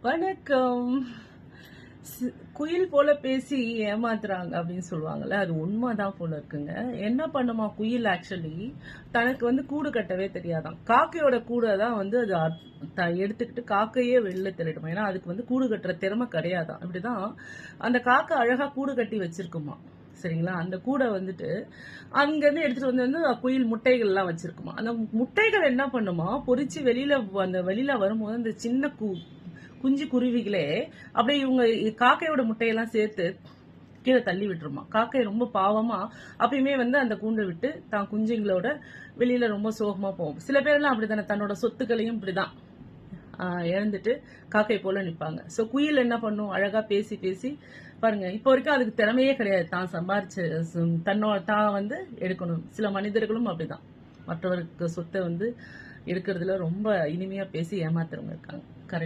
வணக்கம். குயில் போல பேசி ஏமாத்துறாங்க அப்படின்னு சொல்லுவாங்கல்ல, அது உண்மைதான் போல இருக்குங்க. என்ன பண்ணுமா குயில் ஆக்சுவலி தனக்கு கூடு கட்டவே தெரியாதாம். காக்கையோட கூடை தான் அது எடுத்துக்கிட்டு காக்கையே வெளில திருடுமா. ஏன்னா அதுக்கு கூடு கட்டுற திறமை கிடையாதான். இப்படிதான் அந்த காக்கை அழகா கூடு கட்டி வச்சிருக்குமா. சரிங்களா, அந்த கூடை அங்கிருந்து எடுத்துட்டு வந்து குயில் முட்டைகள் எல்லாம் வச்சிருக்குமா. அந்த முட்டைகள் என்ன பண்ணுமா, பொறிச்சு வெளியில வரும்போது அந்த சின்ன குஞ்சு குருவிகளே அப்படியே இவங்க காக்கையோட முட்டையெல்லாம் சேர்த்து கீழே தள்ளி விட்டுருமா. காக்கை ரொம்ப பாவமா அப்பயுமே அந்த கூண்டை விட்டு தான் குஞ்சுங்களோட வெளியில ரொம்ப சோகமா போகும். சில பேர்லாம் அப்படித்தானே, தன்னோட சொத்துக்களையும் இப்படிதான் இழந்துட்டு காக்கை போல நிப்பாங்க. சோ குயில் என்ன பண்ணும், அழகா பேசி பேசி பாருங்க, இப்போ வரைக்கும் அதுக்கு திறமையே கிடையாது. தான் சம்பாரிச்சு தான் எடுக்கணும். சில மனிதர்களும் அப்படிதான் மற்றவருக்கு சொத்தை எடுக்கிறதுல ரொம்ப இனிமையா பேசி ஏமாத்துறவங்க இருக்காங்க. கரெக்ட்.